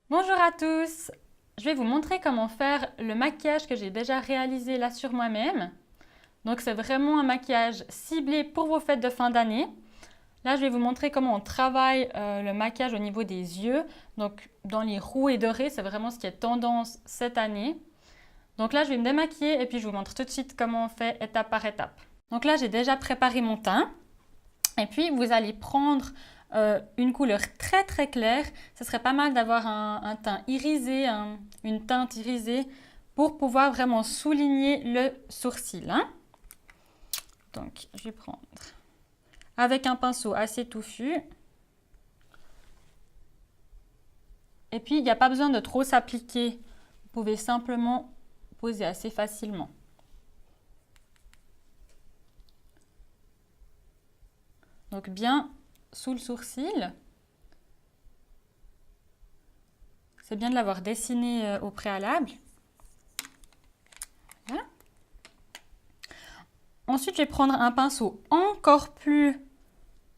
Bonjour à tous! Je vais vous montrer comment faire le maquillage que j'ai déjà réalisé là sur moi-même. Donc c'est vraiment un maquillage ciblé pour vos fêtes de fin d'année. Là je vais vous montrer comment on travaille le maquillage au niveau des yeux. Donc dans les roux et dorés, c'est vraiment ce qui est tendance cette année. Donc là je vais me démaquiller et puis je vous montre tout de suite comment on fait étape par étape. Donc là j'ai déjà préparé mon teint. Et puis vous allez prendre une couleur très très claire. Ce serait pas mal d'avoir un teint irisé, une teinte irisée pour pouvoir vraiment souligner le sourcil. Donc je vais prendre avec un pinceau assez touffu. Et puis il n'y a pas besoin de trop s'appliquer. Vous pouvez simplement poser assez facilement. Donc bien sous le sourcil. C'est bien de l'avoir dessiné au préalable. Voilà. Ensuite, je vais prendre un pinceau encore plus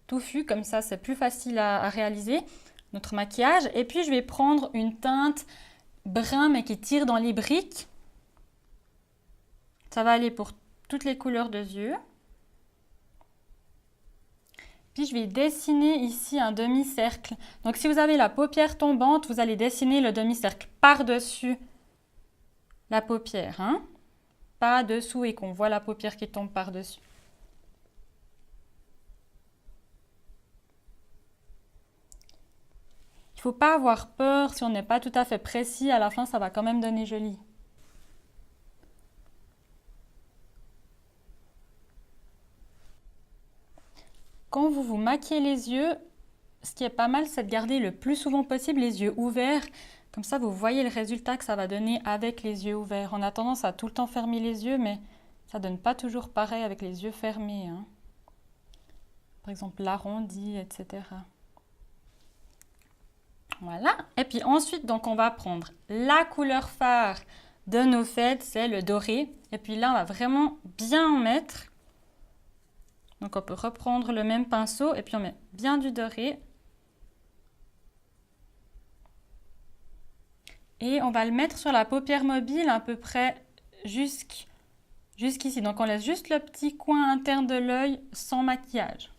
touffu, comme ça c'est plus facile à réaliser notre maquillage. Et puis je vais prendre une teinte brun mais qui tire dans les briques. Ça va aller pour toutes les couleurs de yeux. Puis je vais dessiner ici un demi-cercle. Donc si vous avez la paupière tombante, vous allez dessiner le demi-cercle par-dessus la paupière. Pas dessous et qu'on voit la paupière qui tombe par-dessus. Il ne faut pas avoir peur si on n'est pas tout à fait précis. À la fin, ça va quand même donner joli. Quand vous vous maquillez les yeux, ce qui est pas mal, c'est de garder le plus souvent possible les yeux ouverts. Comme ça, vous voyez le résultat que ça va donner avec les yeux ouverts. On a tendance à tout le temps fermer les yeux, mais ça ne donne pas toujours pareil avec les yeux fermés. Par exemple, l'arrondi, etc. Voilà. Et puis ensuite, donc, on va prendre la couleur phare de nos fêtes, c'est le doré. Et puis là, on va vraiment bien en mettre. Donc on peut reprendre le même pinceau et puis on met bien du doré. Et on va le mettre sur la paupière mobile à peu près jusqu'ici. Donc on laisse juste le petit coin interne de l'œil sans maquillage.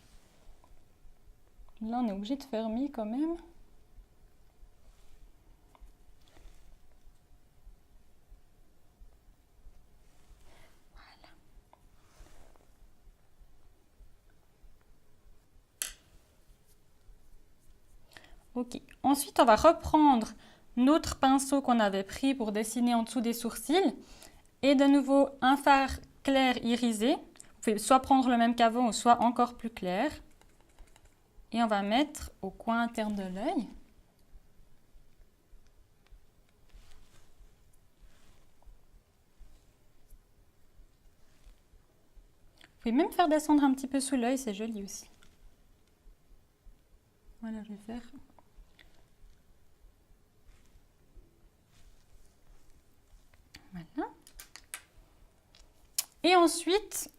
Là on est obligé de fermer quand même. Ok, ensuite on va reprendre notre pinceau qu'on avait pris pour dessiner en dessous des sourcils et de nouveau un fard clair irisé. Vous pouvez soit prendre le même qu'avant ou soit encore plus clair. Et on va mettre au coin interne de l'œil. Vous pouvez même faire descendre un petit peu sous l'œil, c'est joli aussi. Voilà, je vais faire. Voilà. Et ensuite,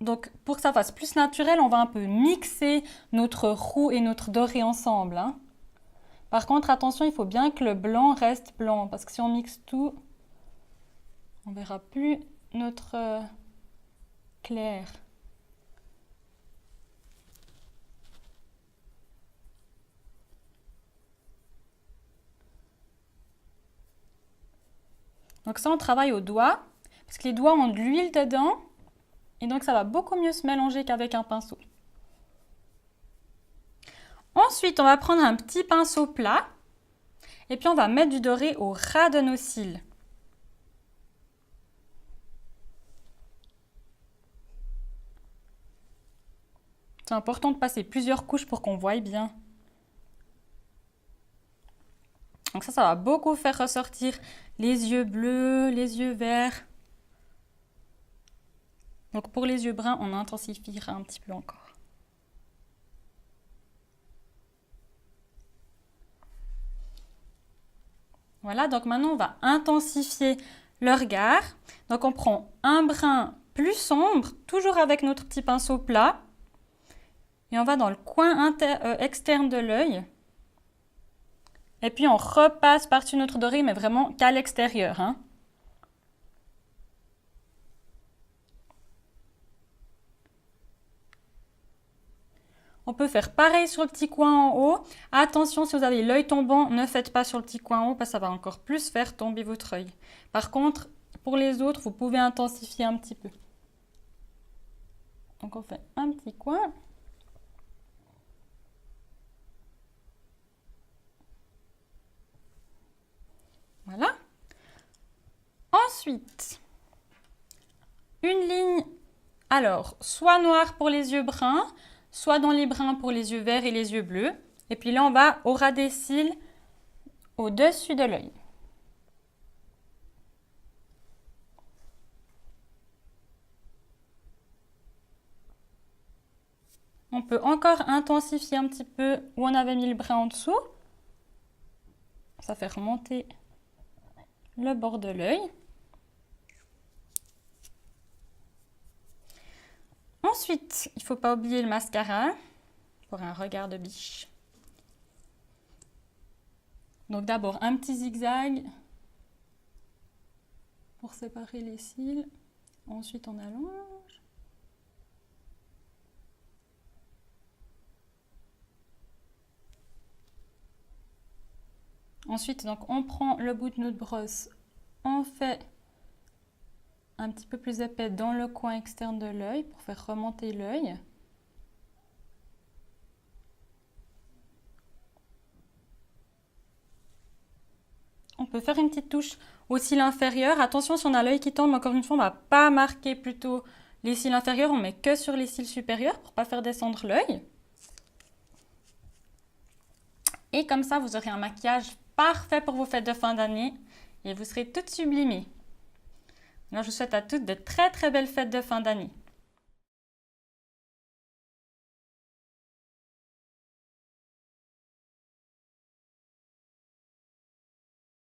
donc pour que ça fasse plus naturel, on va un peu mixer notre roux et notre doré ensemble. Par contre, attention, il faut bien que le blanc reste blanc, parce que si on mixe tout, on verra plus notre clair. Donc ça, on travaille au doigt, parce que les doigts ont de l'huile dedans, et donc ça va beaucoup mieux se mélanger qu'avec un pinceau. Ensuite, on va prendre un petit pinceau plat, et puis on va mettre du doré au ras de nos cils. C'est important de passer plusieurs couches pour qu'on voie bien. Donc ça va beaucoup faire ressortir les yeux bleus, les yeux verts. Donc pour les yeux bruns, on intensifiera un petit peu encore. Voilà, donc maintenant on va intensifier le regard. Donc on prend un brun plus sombre, toujours avec notre petit pinceau plat. Et on va dans le coin externe de l'œil. Et puis on repasse par-dessus notre doré, mais vraiment qu'à l'extérieur, hein. On peut faire pareil sur le petit coin en haut. Attention, si vous avez l'œil tombant, ne faites pas sur le petit coin en haut parce que ça va encore plus faire tomber votre œil. Par contre, pour les autres, vous pouvez intensifier un petit peu. Donc on fait un petit coin. Voilà. Ensuite, une ligne, alors, soit noire pour les yeux bruns, soit dans les bruns pour les yeux verts et les yeux bleus. Et puis là, on va au ras des cils, au-dessus de l'œil. On peut encore intensifier un petit peu où on avait mis le brun en dessous. Ça fait remonter le bord de l'œil. Ensuite, il ne faut pas oublier le mascara pour un regard de biche. Donc d'abord un petit zigzag pour séparer les cils. Ensuite on allonge. Ensuite donc on prend le bout de notre brosse, on fait un petit peu plus épais dans le coin externe de l'œil pour faire remonter l'œil. On peut faire une petite touche au cil inférieur. Attention, si on a l'œil qui tombe, encore une fois, on ne va pas marquer plutôt les cils inférieurs. On met que sur les cils supérieurs pour ne pas faire descendre l'œil. Et comme ça, vous aurez un maquillage parfait pour vos fêtes de fin d'année et vous serez toutes sublimées. Alors, je vous souhaite à toutes de très très belles fêtes de fin d'année.